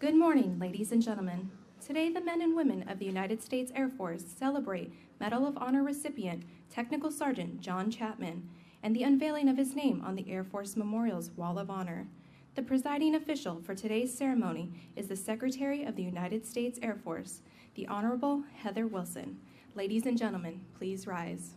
Good morning, ladies and gentlemen. Today, the men and women of the United States Air Force celebrate Medal of Honor recipient Technical Sergeant John Chapman and the unveiling of his name on the Air Force Memorial's Wall of Honor. The presiding official for today's ceremony is the Secretary of the United States Air Force, the Honorable Heather Wilson. Ladies and gentlemen, please rise.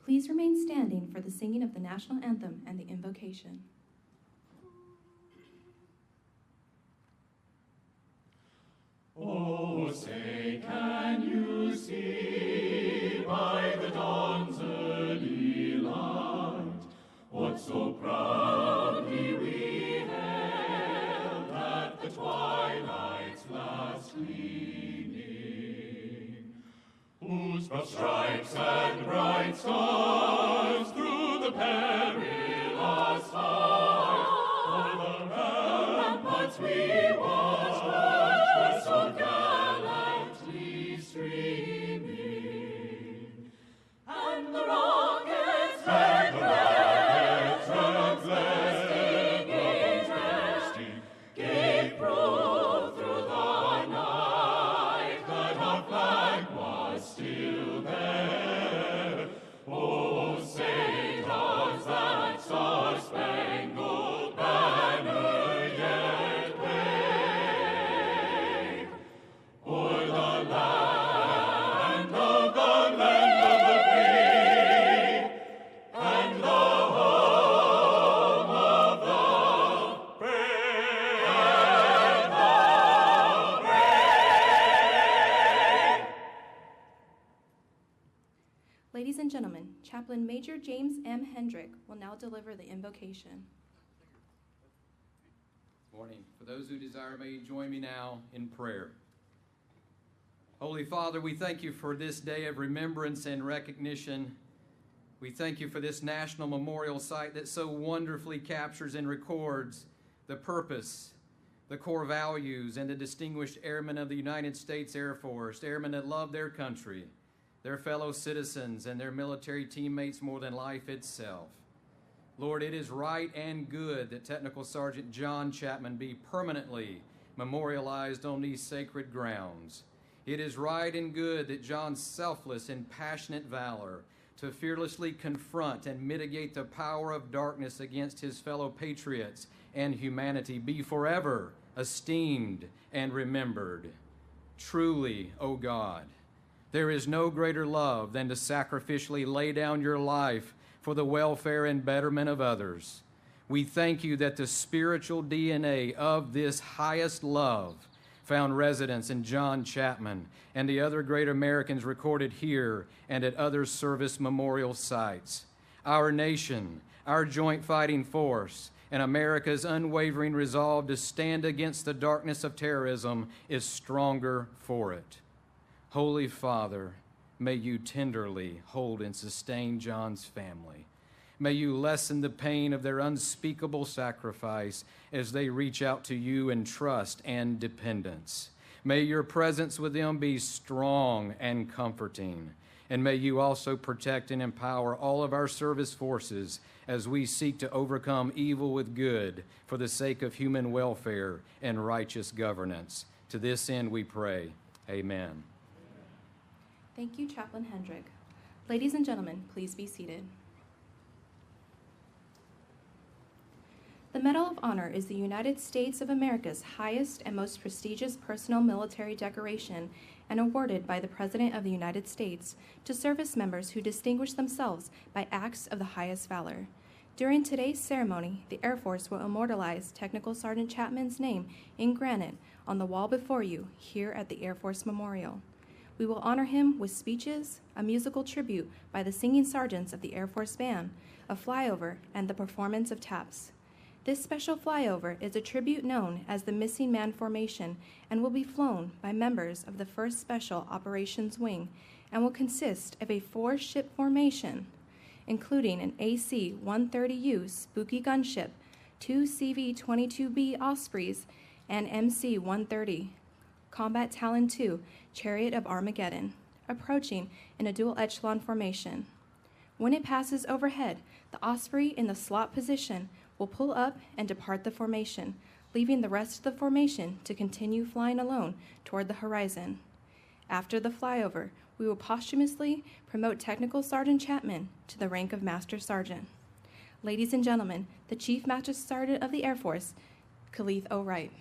Please remain standing for the singing of the national anthem and the invocation. Oh, say, can you see by the dawn's early light what so proudly we hailed at the twilight's last gleaming, whose broad stripes and bright stars through the perilous fight o'er the ramparts we watched were so gallantly streaming, and the rockets and the rockets bursting gave proof through the night that our flag was still there. Oh, say does that star-spangled banner yet wave o'er the land of the free and the home of the brave and the brave. Ladies and gentlemen, Chaplain Major James M. Hendrick will now deliver the invocation. Morning. For those who desire, may you join me now in prayer. Holy Father, we thank you for this day of remembrance and recognition. We thank you for this national memorial site that so wonderfully captures and records the purpose, the core values, and the distinguished airmen of the United States Air Force, airmen that love their country, their fellow citizens, and their military teammates more than life itself. Lord, it is right and good that Technical Sergeant John Chapman be permanently memorialized on these sacred grounds. It is right and good that John's selfless and passionate valor to fearlessly confront and mitigate the power of darkness against his fellow patriots and humanity be forever esteemed and remembered. Truly, O God, there is no greater love than to sacrificially lay down your life for the welfare and betterment of others. We thank you that the spiritual DNA of this highest love found residence in John Chapman and the other great Americans recorded here and at other service memorial sites. Our nation, our joint fighting force, and America's unwavering resolve to stand against the darkness of terrorism is stronger for it. Holy Father, may you tenderly hold and sustain John's family. May you lessen the pain of their unspeakable sacrifice as they reach out to you in trust and dependence. May your presence with them be strong and comforting. And may you also protect and empower all of our service forces as we seek to overcome evil with good for the sake of human welfare and righteous governance. To this end we pray. Amen. Thank you, Chaplain Hendrick. Ladies and gentlemen, please be seated. The Medal of Honor is the United States of America's highest and most prestigious personal military decoration and awarded by the President of the United States to service members who distinguish themselves by acts of the highest valor. During today's ceremony, the Air Force will immortalize Technical Sergeant Chapman's name in granite on the wall before you here at the Air Force Memorial. We will honor him with speeches, a musical tribute by the singing sergeants of the Air Force Band, a flyover, and the performance of taps. This special flyover is a tribute known as the Missing Man Formation and will be flown by members of the 1st Special Operations Wing and will consist of a 4-ship formation, including an AC-130U Spooky gunship, 2 CV-22B Ospreys, and MC-130 Combat Talon II Chariot of Armageddon, approaching in a dual echelon formation. When it passes overhead, the Osprey in the slot position will pull up and depart the formation, leaving the rest of the formation to continue flying alone toward the horizon. After the flyover, we will posthumously promote Technical Sergeant Chapman to the rank of Master Sergeant. Ladies and gentlemen, the Chief Master Sergeant of the Air Force, Kaleth O. Wright.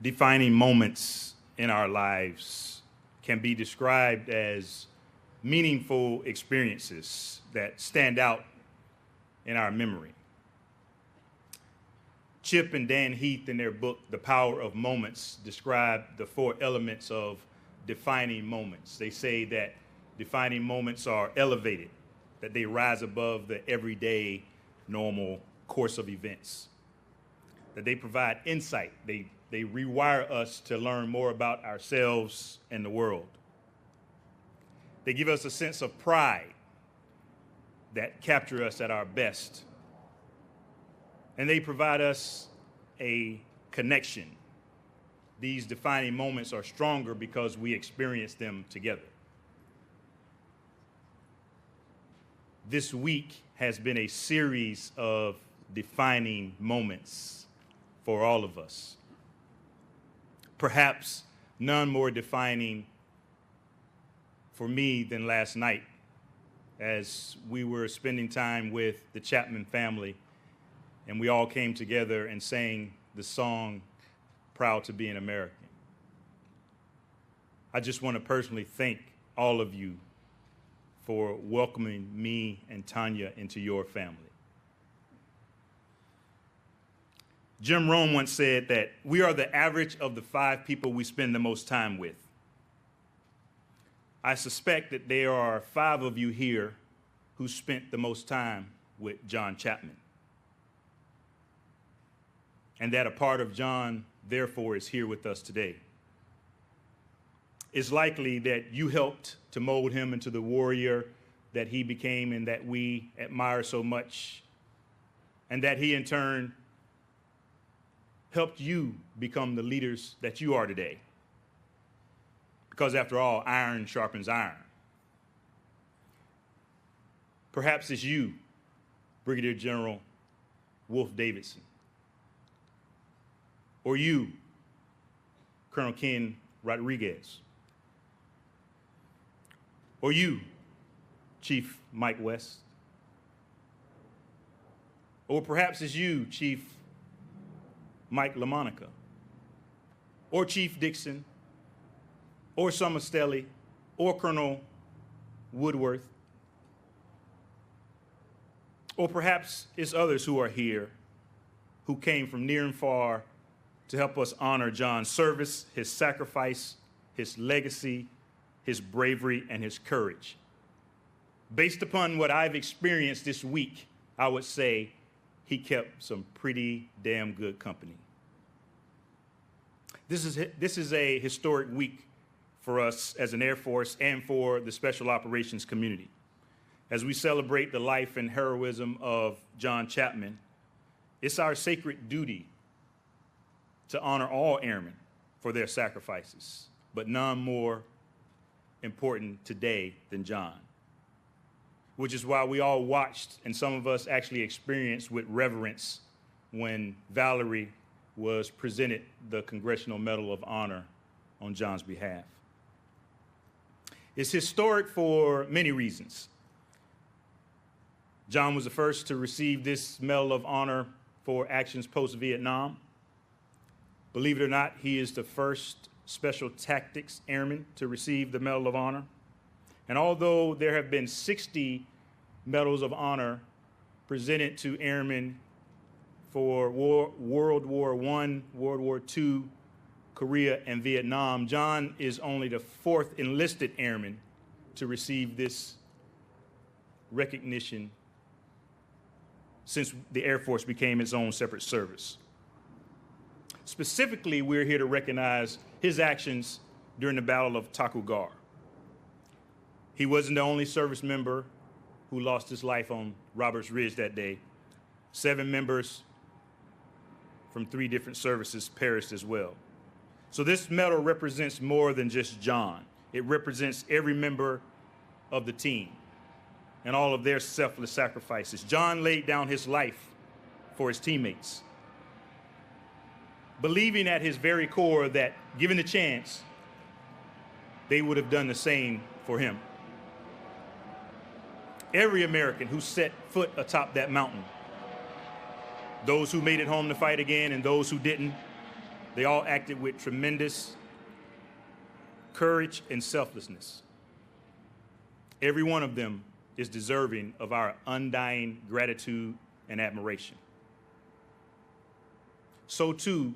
Defining moments in our lives can be described as meaningful experiences that stand out in our memory. Chip and Dan Heath, in their book, The Power of Moments, describe the 4 elements of defining moments. They say that defining moments are elevated, that they rise above the everyday, normal course of events, that they provide insight. They rewire us to learn more about ourselves and the world. They give us a sense of pride that capture us at our best. And they provide us a connection. These defining moments are stronger because we experience them together. This week has been a series of defining moments for all of us. Perhaps none more defining for me than last night as we were spending time with the Chapman family and we all came together and sang the song, Proud to be an American. I just want to personally thank all of you for welcoming me and Tanya into your family. Jim Rome once said that we are the average of the 5 people we spend the most time with. I suspect that there are 5 of you here who spent the most time with John Chapman. And that a part of John, therefore, is here with us today. It's likely that you helped to mold him into the warrior that he became and that we admire so much, and that he, in turn, helped you become the leaders that you are today. Because after all, iron sharpens iron. Perhaps it's you, Brigadier General Wolf Davidson. Or you, Colonel Ken Rodriguez. Or you, Chief Mike West. Or perhaps it's you, Chief Mike LaMonica. Or Chief Dixon. Or Summer Stelly. Or Colonel Woodworth. Or perhaps it's others who are here who came from near and far to help us honor John's service, his sacrifice, his legacy, his bravery, and his courage. Based upon what I've experienced this week, I would say he kept some pretty damn good company. This is a historic week for us as an Air Force and for the Special Operations community. As we celebrate the life and heroism of John Chapman, it's our sacred duty to honor all airmen for their sacrifices, but none more important today than John, which is why we all watched, and some of us actually experienced with reverence when Valerie was presented the Congressional Medal of Honor on John's behalf. It's historic for many reasons. John was the first to receive this Medal of Honor for actions post-Vietnam. Believe it or not, he is the first Special Tactics Airman to receive the Medal of Honor. And although there have been 60 Medals of Honor presented to airmen for World War I, World War II, Korea, and Vietnam, John is only the fourth enlisted airman to receive this recognition since the Air Force became its own separate service. Specifically, we're here to recognize his actions during the Battle of Takugar. He wasn't the only service member who lost his life on Roberts Ridge that day. 7 members from 3 different services perished as well. So this medal represents more than just John. It represents every member of the team and all of their selfless sacrifices. John laid down his life for his teammates, believing at his very core that, given the chance, they would have done the same for him. Every American who set foot atop that mountain, those who made it home to fight again and those who didn't, they all acted with tremendous courage and selflessness. Every one of them is deserving of our undying gratitude and admiration. So too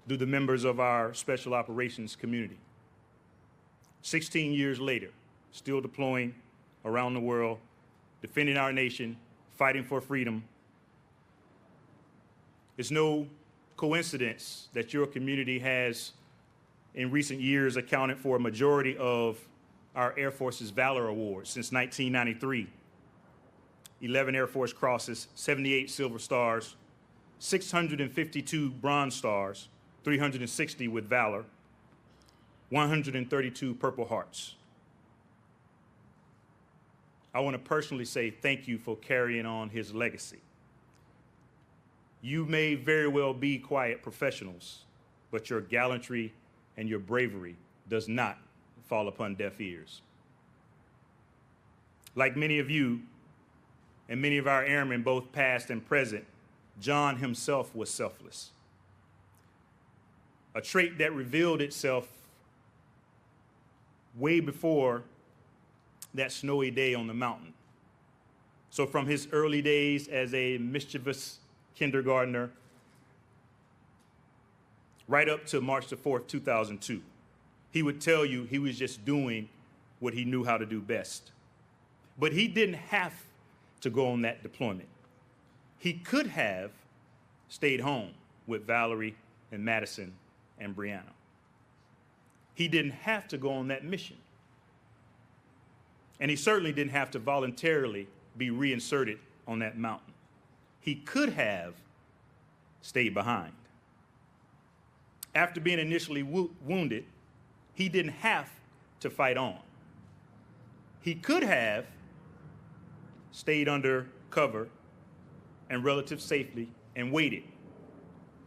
do the members of our Special Operations community. 16 years later, still deploying around the world, defending our nation, fighting for freedom. It's no coincidence that your community has, in recent years, accounted for a majority of our Air Force's Valor Awards since 1993. 11 Air Force Crosses, 78 Silver Stars, 652 Bronze Stars, 360 with Valor, 132 Purple Hearts. I want to personally say thank you for carrying on his legacy. You may very well be quiet professionals, but your gallantry and your bravery does not fall upon deaf ears. Like many of you and many of our airmen, both past and present, John himself was selfless, a trait that revealed itself way before that snowy day on the mountain. So from his early days as a mischievous kindergartner, right up to March the 4th, 2002, he would tell you he was just doing what he knew how to do best. But he didn't have to go on that deployment. He could have stayed home with Valerie and Madison and Brianna. He didn't have to go on that mission. And he certainly didn't have to voluntarily be reinserted on that mountain. He could have stayed behind. After being initially wounded, he didn't have to fight on. He could have stayed under cover and relative safety and waited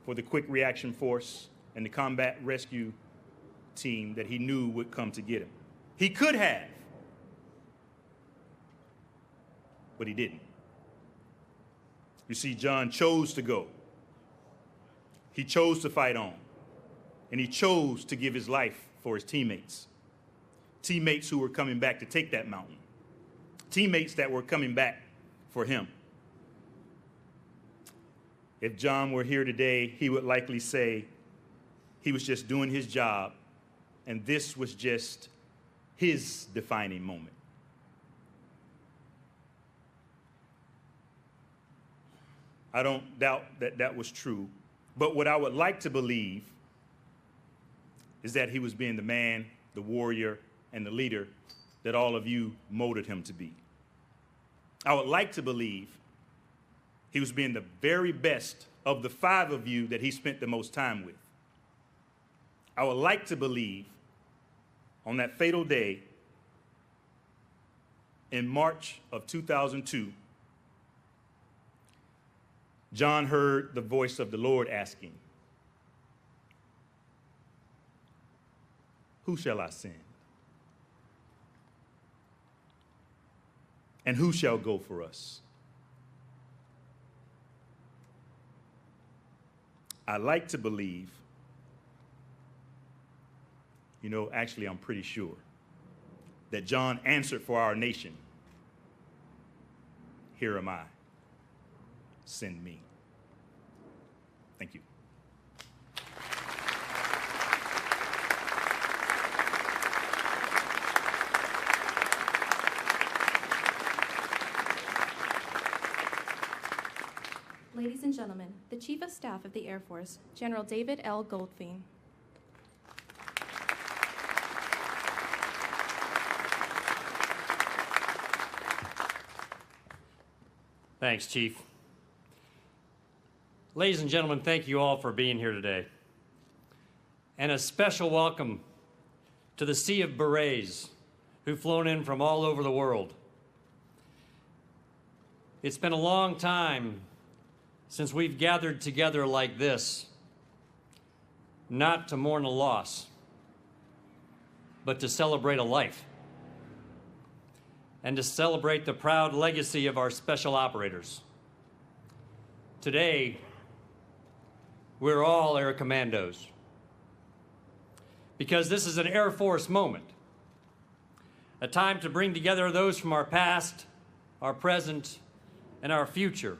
for the quick reaction force and the combat rescue team that he knew would come to get him. He could have, but he didn't. You see, John chose to go. He chose to fight on, and he chose to give his life for his teammates. Teammates who were coming back to take that mountain. Teammates that were coming back for him. If John were here today, he would likely say he was just doing his job, and this was just his defining moment. I don't doubt that that was true, but what I would like to believe is that he was being the man, the warrior, and the leader that all of you molded him to be. I would like to believe he was being the very best of the 5 of you that he spent the most time with. I would like to believe on that fatal day in March of 2002, John heard the voice of the Lord asking, "Who shall I send? And who shall go for us?" I like to believe, actually I'm pretty sure, that John answered for our nation, "Here am I, send me." Thank you. Ladies and gentlemen, the Chief of Staff of the Air Force, General David L. Goldfein. Thanks, Chief. Ladies and gentlemen, thank you all for being here today. And a special welcome to the sea of berets who've flown in from all over the world. It's been a long time since we've gathered together like this, not to mourn a loss, but to celebrate a life, and to celebrate the proud legacy of our special operators. Today, we're all Air Commandos, because this is an Air Force moment, a time to bring together those from our past, our present, and our future.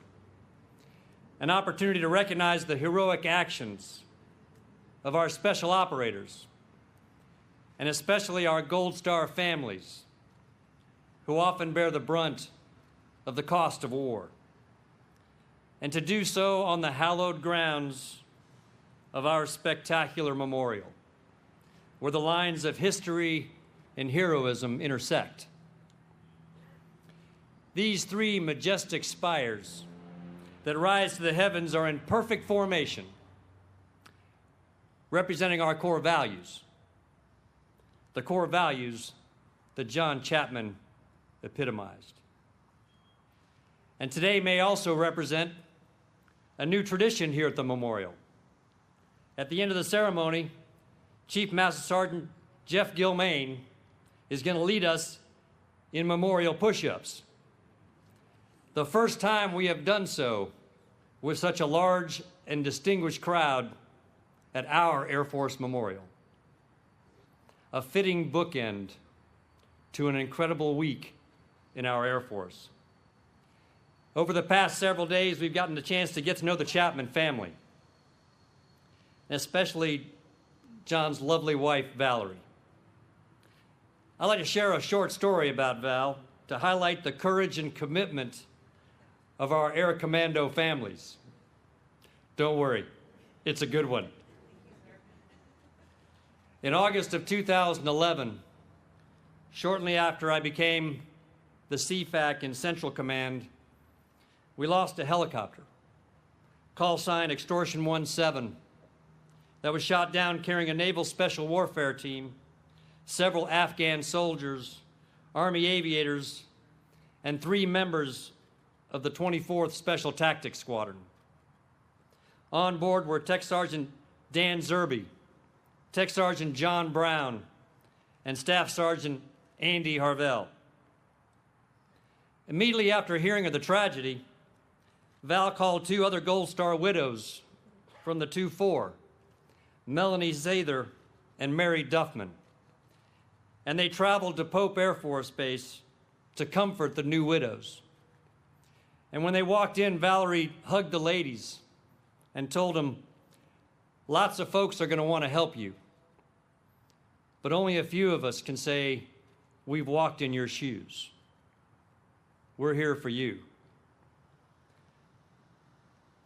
An opportunity to recognize the heroic actions of our special operators, and especially our Gold Star families, who often bear the brunt of the cost of war. And to do so on the hallowed grounds of our spectacular memorial, where the lines of history and heroism intersect. These 3 majestic spires that rise to the heavens are in perfect formation, representing our core values, the core values that John Chapman epitomized. And today may also represent a new tradition here at the memorial. At the end of the ceremony, Chief Master Sergeant Jeff Gilmain is going to lead us in memorial push-ups. The first time we have done so with such a large and distinguished crowd at our Air Force Memorial. A fitting bookend to an incredible week in our Air Force. Over the past several days, we've gotten the chance to get to know the Chapman family, and especially John's lovely wife, Valerie. I'd like to share a short story about Val to highlight the courage and commitment of our Air Commando families. Don't worry, it's a good one. In August of 2011, shortly after I became the CFAC in Central Command, we lost a helicopter, call sign Extortion 17, that was shot down carrying a Naval Special Warfare team, several Afghan soldiers, Army aviators, and 3 members of the 24th Special Tactics Squadron. On board were Tech Sergeant Dan Zerby, Tech Sergeant John Brown, and Staff Sergeant Andy Harvell. Immediately after hearing of the tragedy, Val called 2 other Gold Star widows from the 2-4, Melanie Zather and Mary Duffman, and they traveled to Pope Air Force Base to comfort the new widows. And when they walked in, Valerie hugged the ladies and told them, "Lots of folks are going to want to help you, but only a few of us can say we've walked in your shoes. We're here for you."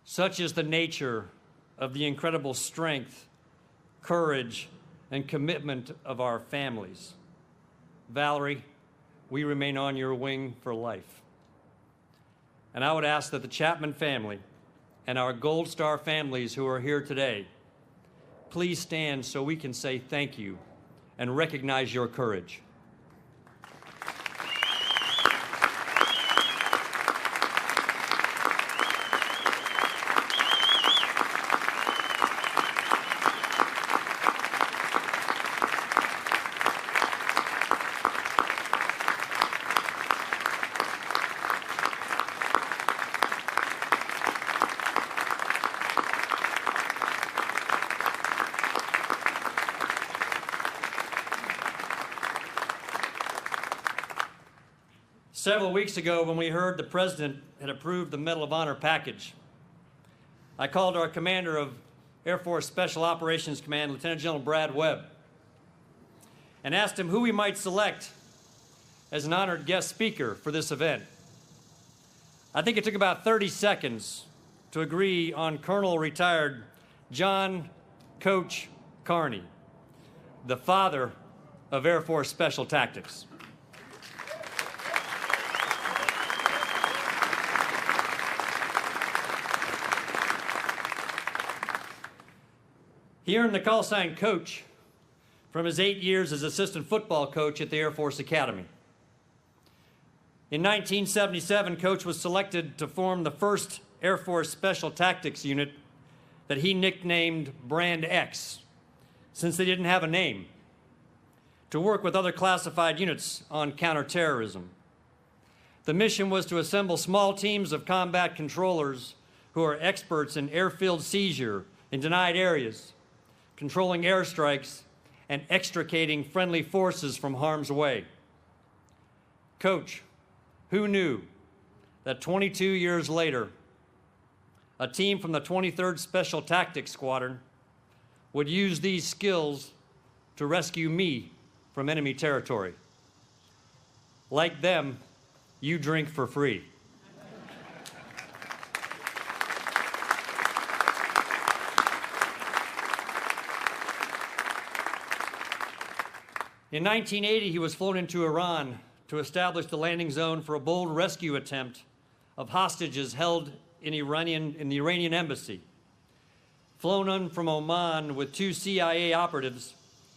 Such is the nature of the incredible strength, courage, and commitment of our families. Valerie, we remain on your wing for life. And I would ask that the Chapman family and our Gold Star families who are here today, please stand so we can say thank you and recognize your courage. Several weeks ago, when we heard the President had approved the Medal of Honor package, I called our commander of Air Force Special Operations Command, Lieutenant General Brad Webb, and asked him who we might select as an honored guest speaker for this event. I think it took about 30 seconds to agree on Colonel retired John Coach Carney, the father of Air Force Special Tactics. He earned the call sign Coach from his 8 years as assistant football coach at the Air Force Academy. In 1977, Coach was selected to form the first Air Force Special Tactics unit that he nicknamed Brand X, since they didn't have a name, to work with other classified units on counterterrorism. The mission was to assemble small teams of combat controllers who are experts in airfield seizure in denied areas, controlling airstrikes, and extricating friendly forces from harm's way. Coach, who knew that 22 years later, a team from the 23rd Special Tactics Squadron would use these skills to rescue me from enemy territory? Like them, you drink for free. In 1980, he was flown into Iran to establish the landing zone for a bold rescue attempt of hostages held in the Iranian embassy. Flown in from Oman with 2 CIA operatives,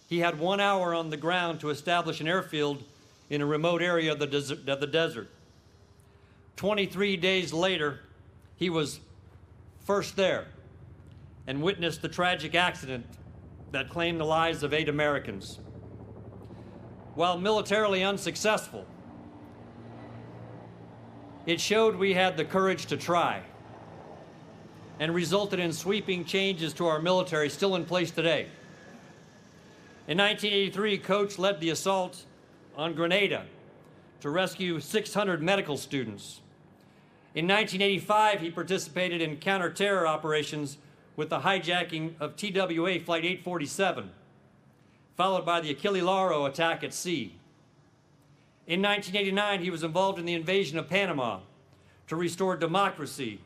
he had 1 hour on the ground to establish an airfield in a remote area of the desert. 23 days later, he was first there and witnessed the tragic accident that claimed the lives of 8 Americans. While militarily unsuccessful, it showed we had the courage to try and resulted in sweeping changes to our military still in place today. In 1983, Coach led the assault on Grenada to rescue 600 medical students. In 1985, he participated in counter-terror operations with the hijacking of TWA Flight 847, followed by the Achille Lauro attack at sea. In 1989, he was involved in the invasion of Panama to restore democracy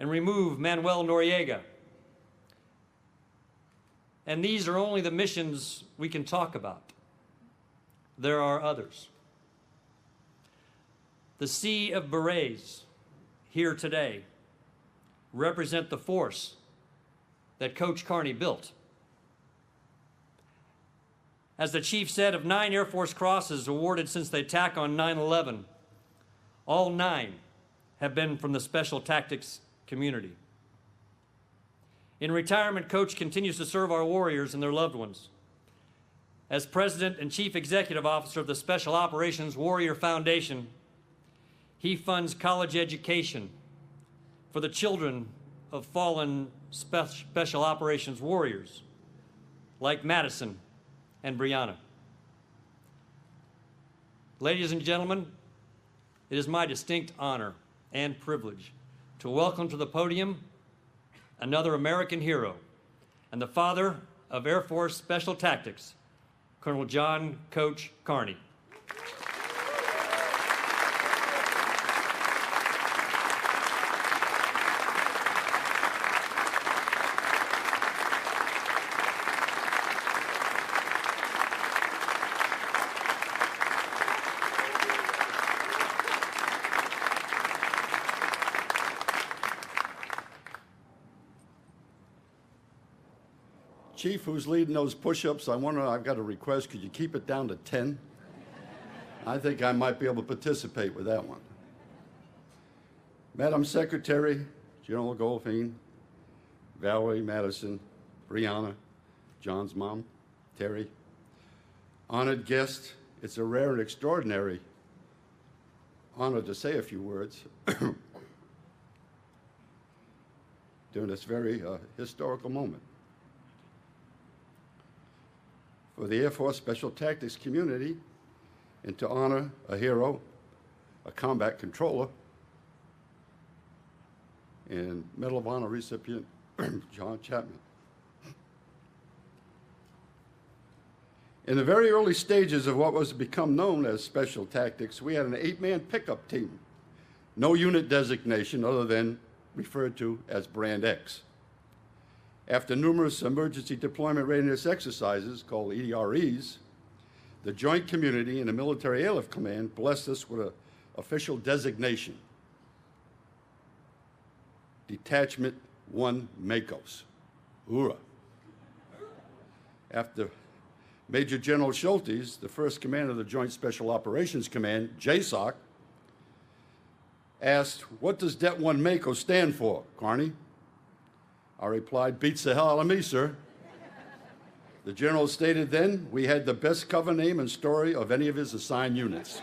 and remove Manuel Noriega. And these are only the missions we can talk about. There are others. The Sea of Berets here today represent the force that Coach Carney built. As the chief said, of 9 Air Force Crosses awarded since the attack on 9/11, all 9 have been from the Special Tactics community. In retirement, Coach continues to serve our warriors and their loved ones. As President and Chief Executive Officer of the Special Operations Warrior Foundation, he funds college education for the children of fallen Special Operations warriors like Madison and Brianna. Ladies and gentlemen, it is my distinct honor and privilege to welcome to the podium another American hero and the father of Air Force Special Tactics, Colonel John Coach Carney. Chief, who's leading those push-ups, I've got a request. Could you keep it down to 10? I think I might be able to participate with that one. Madam Secretary, General Goldfein, Valerie, Madison, Brianna, John's mom, Terry, honored guest, it's a rare and extraordinary honor to say a few words during this very historical moment. For the Air Force Special Tactics community, and to honor a hero, a combat controller, and Medal of Honor recipient, John Chapman. In the very early stages of what was to become known as Special Tactics, we had an 8-man pickup team. No unit designation other than referred to as Brand X. After numerous emergency deployment readiness exercises, called EDREs, the Joint Community and the Military Airlift Command blessed us with an official designation, Detachment 1 MACOS. Hoorah. After Major General Schultes, the first commander of the Joint Special Operations Command, JSOC, asked, "What does Det 1 MACO stand for, Carney?" I replied, "Beats the hell out of me, sir." The general stated then, we had the best cover name and story of any of his assigned units.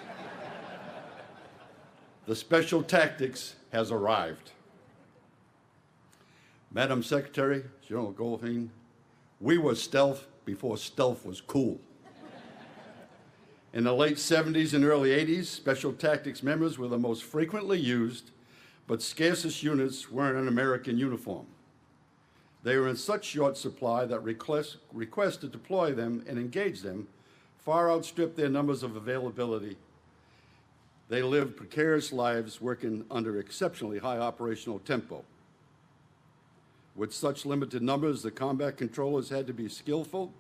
The Special Tactics has arrived. Madam Secretary, General Goldfein, we were stealth before stealth was cool. In the late 70s and early 80s, Special Tactics members were the most frequently used but scarcest units wearing an American uniform. They were in such short supply that requests to deploy them and engage them far outstripped their numbers of availability. They lived precarious lives working under exceptionally high operational tempo. With such limited numbers, the combat controllers had to be skillful,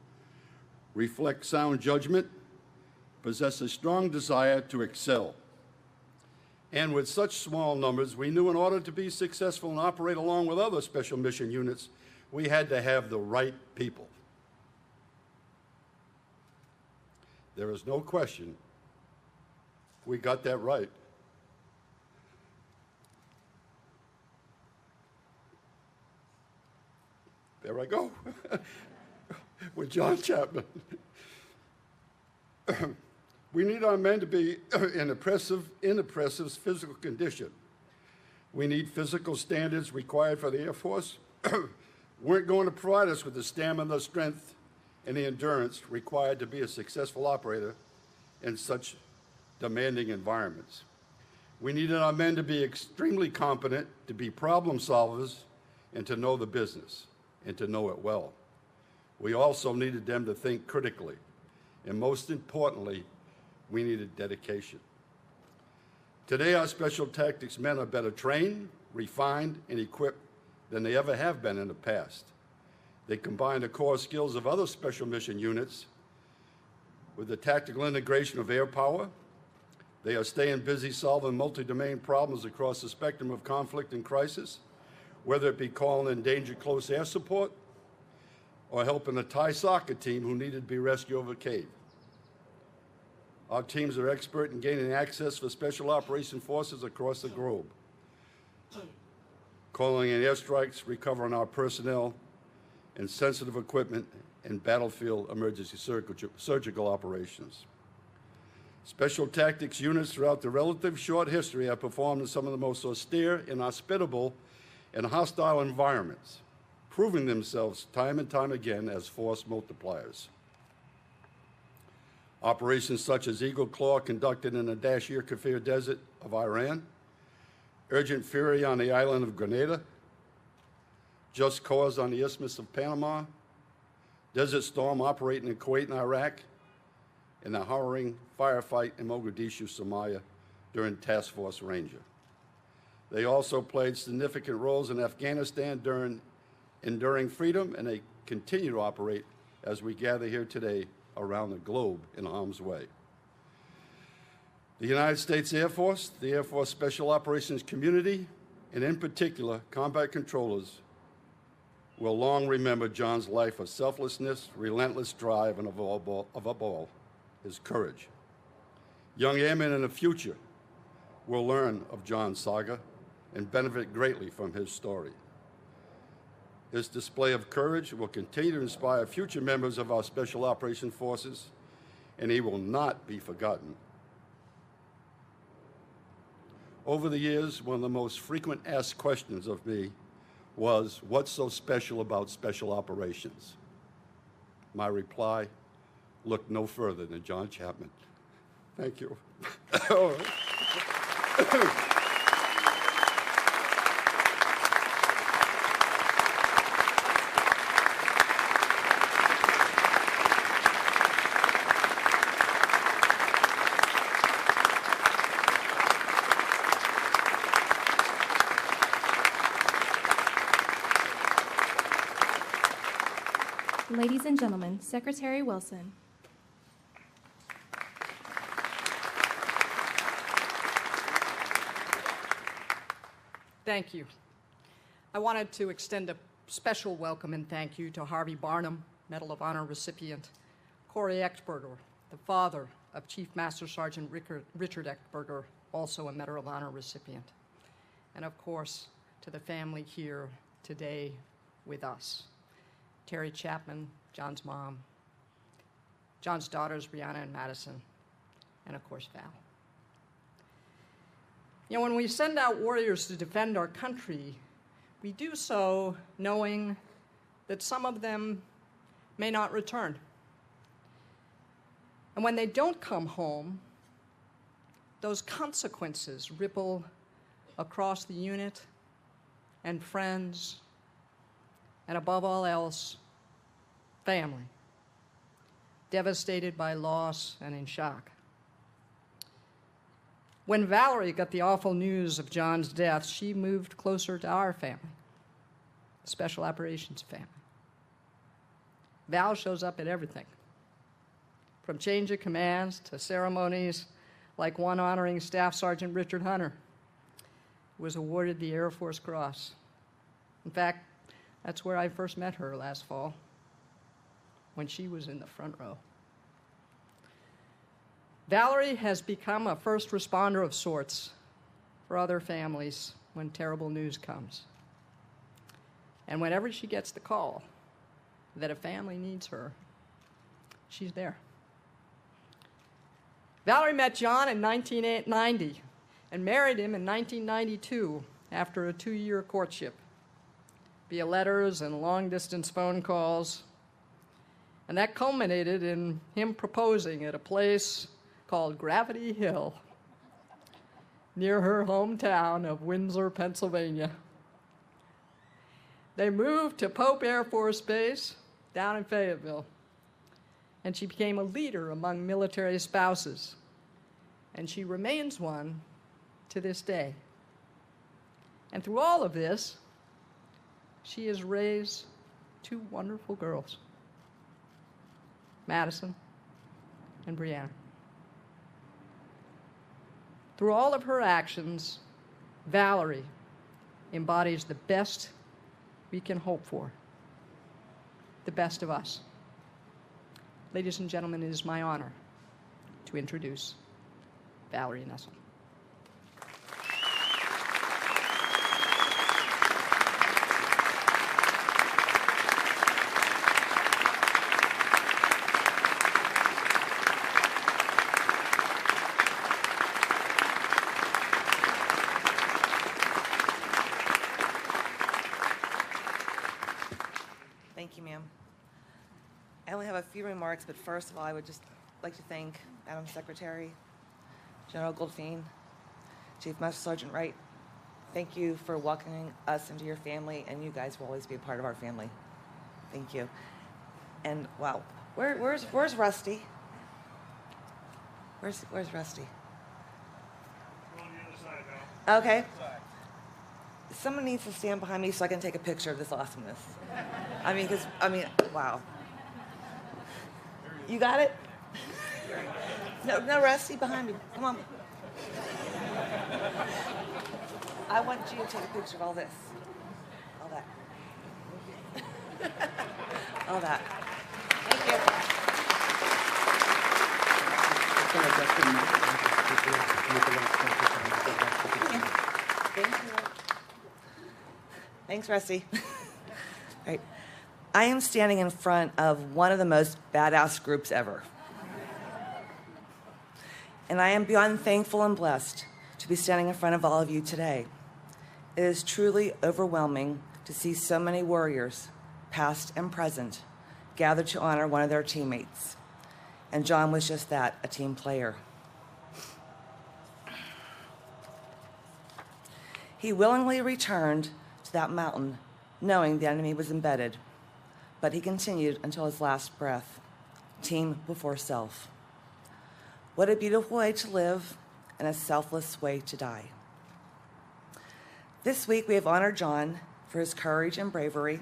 reflect sound judgment, possess a strong desire to excel. And with such small numbers, we knew in order to be successful and operate along with other special mission units, we had to have the right people. There is no question we got that right. There I go, with John Chapman. We need our men to be in oppressive physical condition. We need physical standards required for the Air Force. Weren't going to provide us with the stamina, the strength, and the endurance required to be a successful operator in such demanding environments. We needed our men to be extremely competent, to be problem solvers, and to know the business, and to know it well. We also needed them to think critically, and most importantly, we needed dedication. Today, our Special Tactics men are better trained, refined, and equipped than they ever have been in the past. They combine the core skills of other special mission units with the tactical integration of air power. They are staying busy solving multi-domain problems across the spectrum of conflict and crisis, whether it be calling in danger close air support or helping a Thai soccer team who needed to be rescued over a cave. Our teams are expert in gaining access for special operation forces across the globe, calling in airstrikes, recovering our personnel and sensitive equipment, and battlefield emergency surgical operations. Special Tactics units throughout the relative short history have performed in some of the most austere, inhospitable, and hostile environments, proving themselves time and time again as force multipliers. Operations such as Eagle Claw, conducted in the Dashir Kafir Desert of Iran, Urgent Fury on the island of Grenada, Just Cause on the Isthmus of Panama, Desert Storm operating in Kuwait and Iraq, and the harrowing firefight in Mogadishu, Somalia during Task Force Ranger. They also played significant roles in Afghanistan during enduring freedom, and they continue to operate as we gather here today around the globe in harm's way. The United States Air Force, the Air Force Special Operations community, and in particular, combat controllers, will long remember John's life of selflessness, relentless drive, and above all, his courage. Young airmen in the future will learn of John's saga and benefit greatly from his story. His display of courage will continue to inspire future members of our Special Operations Forces, and he will not be forgotten. Over the years, one of the most frequent asked questions of me was, what's so special about special operations? My reply, look no further than John Chapman. Thank you. Ladies and gentlemen, Secretary Wilson. Thank you. I wanted to extend a special welcome and thank you to Harvey Barnum, Medal of Honor recipient, Corey Eckberger, the father of Chief Master Sergeant Richard Eckberger, also a Medal of Honor recipient, and of course, to the family here today with us. Terry Chapman, John's mom, John's daughters, Brianna and Madison, and of course, Val. You know, when we send out warriors to defend our country, we do so knowing that some of them may not return. And when they don't come home, those consequences ripple across the unit and friends, and above all else, family, devastated by loss and in shock. When Valerie got the awful news of John's death, she moved closer to our family, the Special Operations family. Val shows up at everything, from change of commands to ceremonies like one honoring Staff Sergeant Richard Hunter, who was awarded the Air Force Cross. In fact, that's where I first met her last fall, when she was in the front row. Valerie has become a first responder of sorts for other families when terrible news comes. And whenever she gets the call that a family needs her, she's there. Valerie met John in 1990 and married him in 1992 after a 2-year courtship, via letters and long-distance phone calls. And that culminated in him proposing at a place called Gravity Hill, near her hometown of Windsor, Pennsylvania. They moved to Pope Air Force Base down in Fayetteville, and she became a leader among military spouses, and she remains one to this day. And through all of this, she has raised 2 wonderful girls, Madison and Brianna. Through all of her actions, Valerie embodies the best we can hope for, the best of us. Ladies and gentlemen, it is my honor to introduce Valerie Nessel. Thank you, ma'am. I only have a few remarks, but first of all, I would just like to thank Madam Secretary, General Goldfein, Chief Master Sergeant Wright. Thank you for welcoming us into your family, and you guys will always be a part of our family. Thank you. And wow, where's Rusty? Where's Rusty? On the other side, Val. Okay. Someone needs to stand behind me so I can take a picture of this awesomeness. Wow. You got it? No, Rusty, behind me. Come on. I want you to take a picture of all this. All that. All that. Thank you. Thank you. Thanks, Rusty. Right. I am standing in front of one of the most badass groups ever. And I am beyond thankful and blessed to be standing in front of all of you today. It is truly overwhelming to see so many warriors, past and present, gathered to honor one of their teammates. And John was just that, a team player. He willingly returned to that mountain, knowing the enemy was embedded, but he continued until his last breath. Team before self. What a beautiful way to live and a selfless way to die. This week we have honored John for his courage and bravery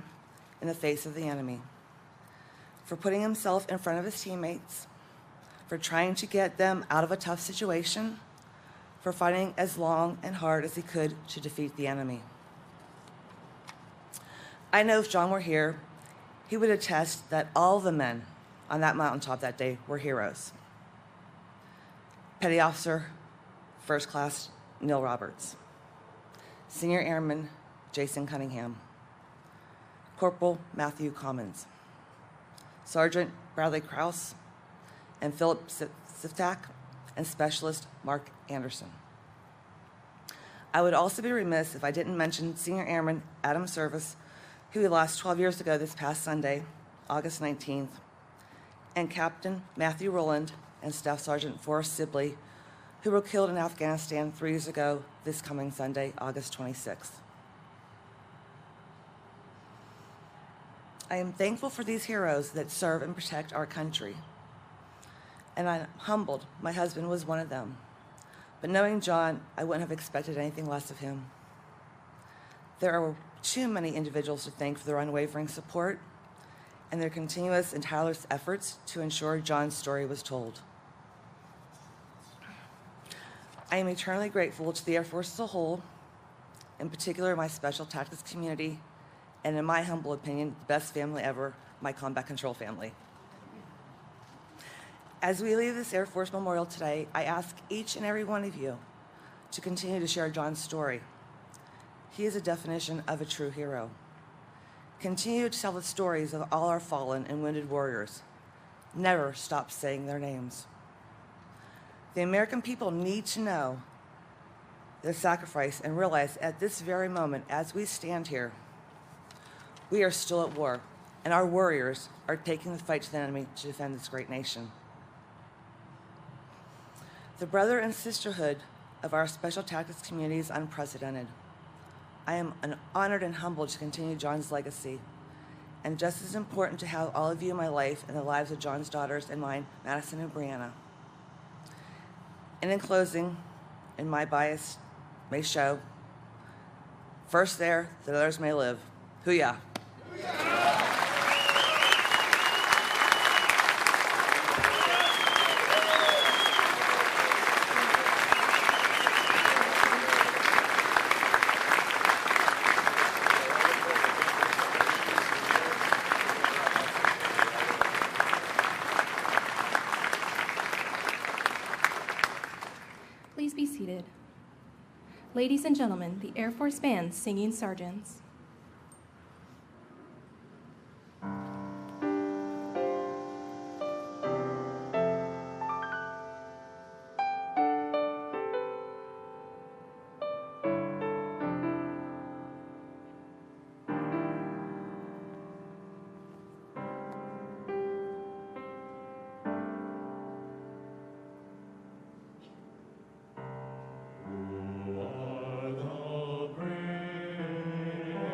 in the face of the enemy, for putting himself in front of his teammates, for trying to get them out of a tough situation, for fighting as long and hard as he could to defeat the enemy. I know if John were here, he would attest that all the men on that mountaintop that day were heroes. Petty Officer, First Class Neil Roberts, Senior Airman Jason Cunningham, Corporal Matthew Commons, Sergeant Bradley Krause, and Philip Siftak, and Specialist Mark Anderson. I would also be remiss if I didn't mention Senior Airman Adam Service, who we lost 12 years ago this past Sunday, August 19th, and Captain Matthew Rowland and Staff Sergeant Forrest Sibley, who were killed in Afghanistan 3 years ago this coming Sunday, August 26th. I am thankful for these heroes that serve and protect our country. And I'm humbled my husband was one of them. But knowing John, I wouldn't have expected anything less of him. There are too many individuals to thank for their unwavering support and their continuous and tireless efforts to ensure John's story was told. I am eternally grateful to the Air Force as a whole, in particular my Special Tactics community, and in my humble opinion, the best family ever, my combat control family. As we leave this Air Force Memorial today, I ask each and every one of you to continue to share John's story. He is a definition of a true hero. Continue to tell the stories of all our fallen and wounded warriors. Never stop saying their names. The American people need to know their sacrifice and realize at this very moment, as we stand here, we are still at war, and our warriors are taking the fight to the enemy to defend this great nation. The brother and sisterhood of our Special Tactics community is unprecedented. I am honored and humbled to continue John's legacy, and just as important to have all of you in my life and the lives of John's daughters and mine, Madison and Brianna. And in closing, and my bias may show, first there, that others may live. Hoo-yah. Please be seated. Ladies and gentlemen, the Air Force Band Singing Sergeants. Who are the brave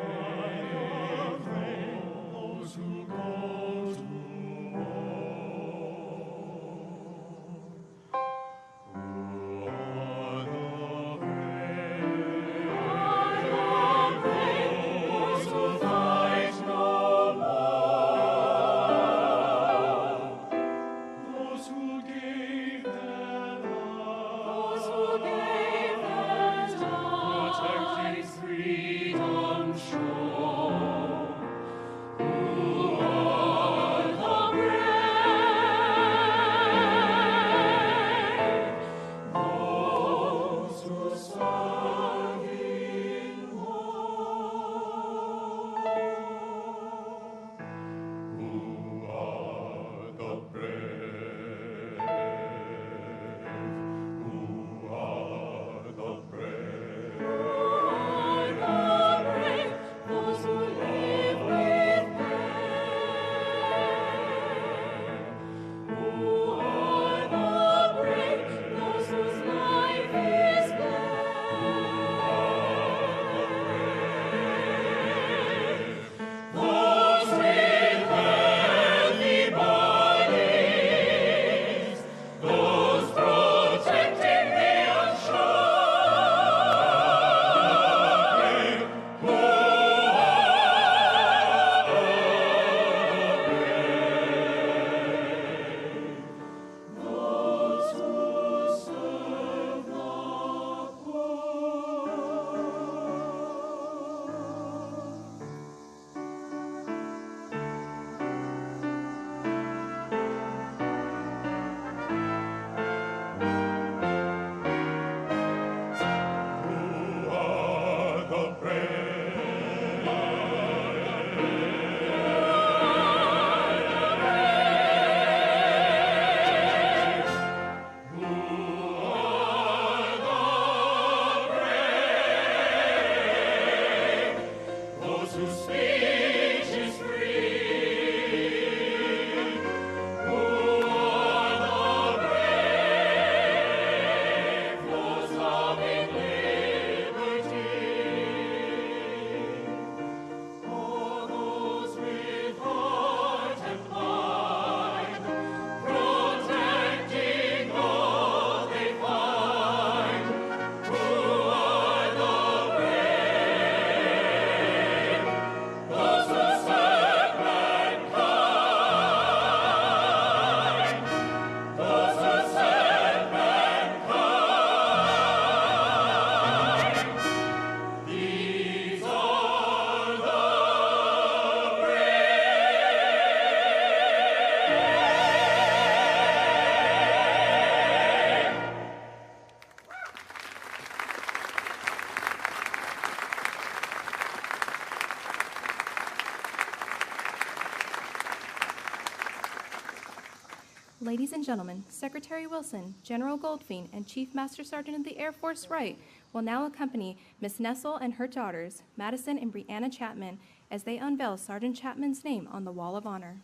Ladies and gentlemen, Secretary Wilson, General Goldfein, and Chief Master Sergeant of the Air Force Wright will now accompany Miss Nessel and her daughters, Madison and Brianna Chapman, as they unveil Sergeant Chapman's name on the Wall of Honor.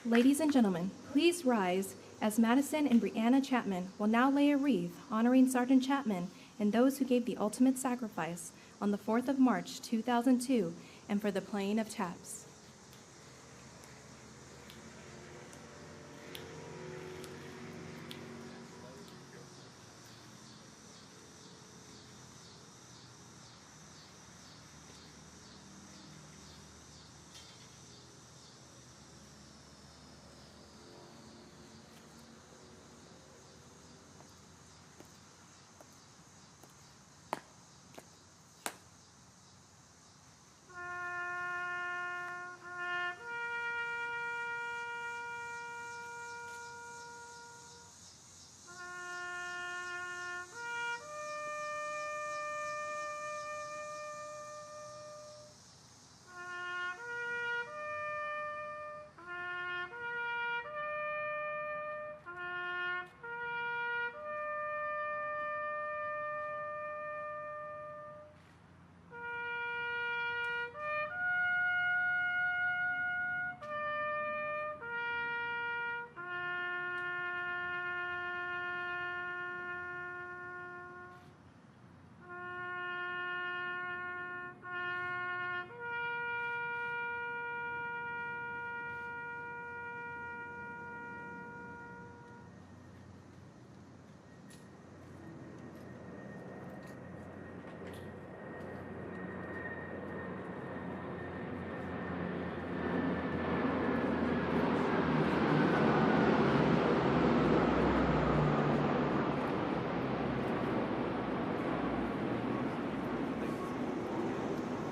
Ladies and gentlemen, please rise as Madison and Brianna Chapman will now lay a wreath honoring Sergeant Chapman and those who gave the ultimate sacrifice on the 4th of March, 2002, and for the playing of taps.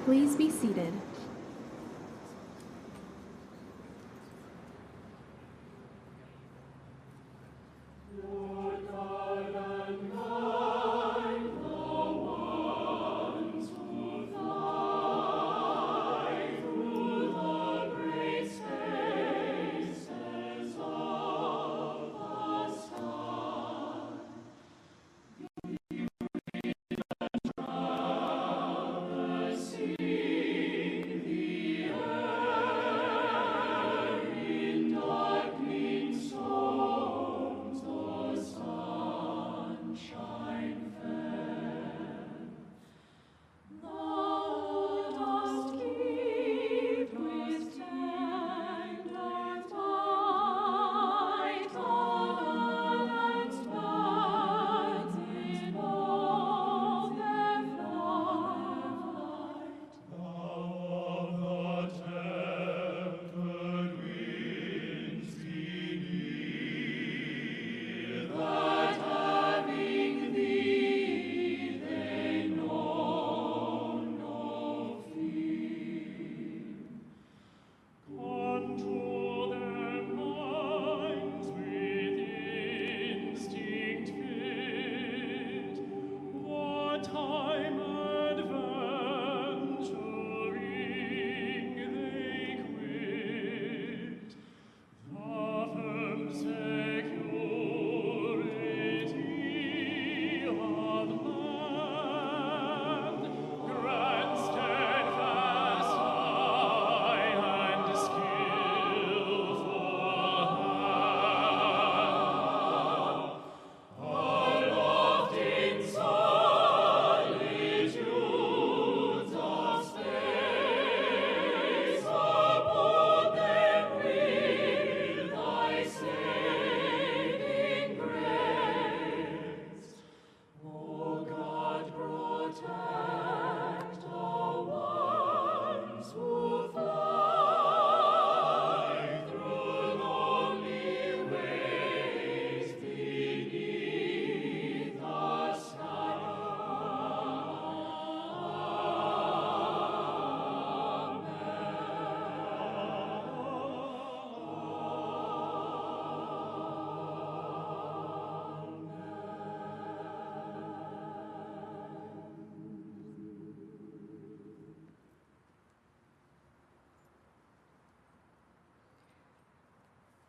Please be seated.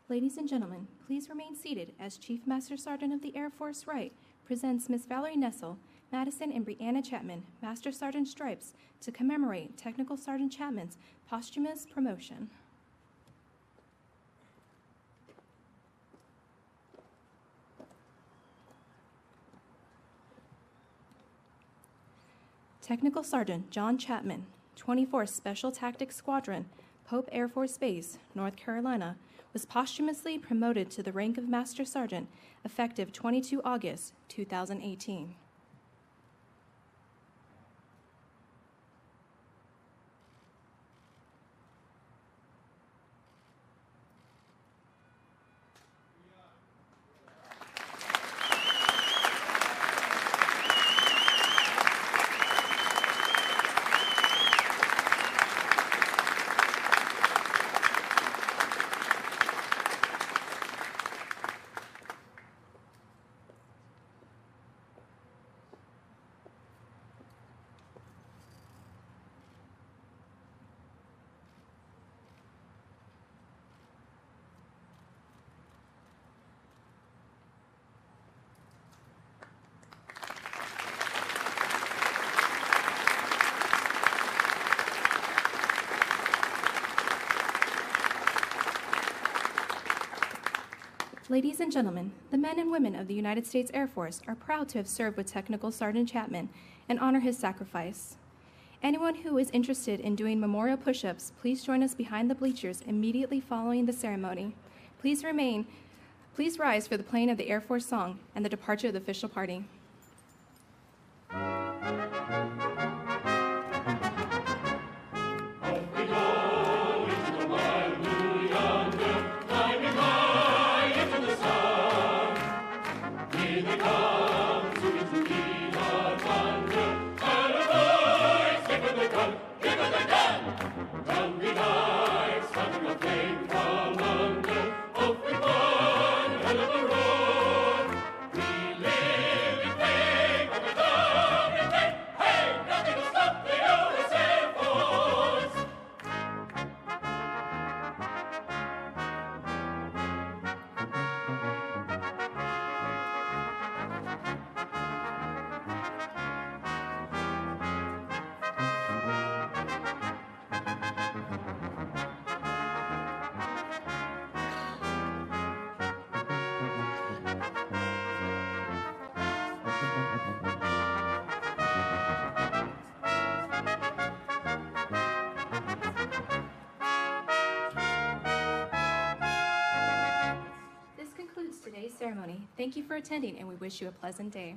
Ladies and gentlemen, please remain seated as Chief Master Sergeant of the Air Force Wright presents Miss Valerie Nessel, Madison and Brianna Chapman, Master Sergeant Stripes, to commemorate Technical Sergeant Chapman's posthumous promotion. Technical Sergeant John Chapman, 24th Special Tactics Squadron, Pope Air Force Base, North Carolina, was posthumously promoted to the rank of Master Sergeant effective 22 August 2018. Ladies and gentlemen, the men and women of the United States Air Force are proud to have served with Technical Sergeant Chapman and honor his sacrifice. Anyone who is interested in doing memorial push-ups, please join us behind the bleachers immediately following the ceremony. Please rise for the playing of the Air Force song and the departure of the official party. Today's ceremony. Thank you for attending, and we wish you a pleasant day.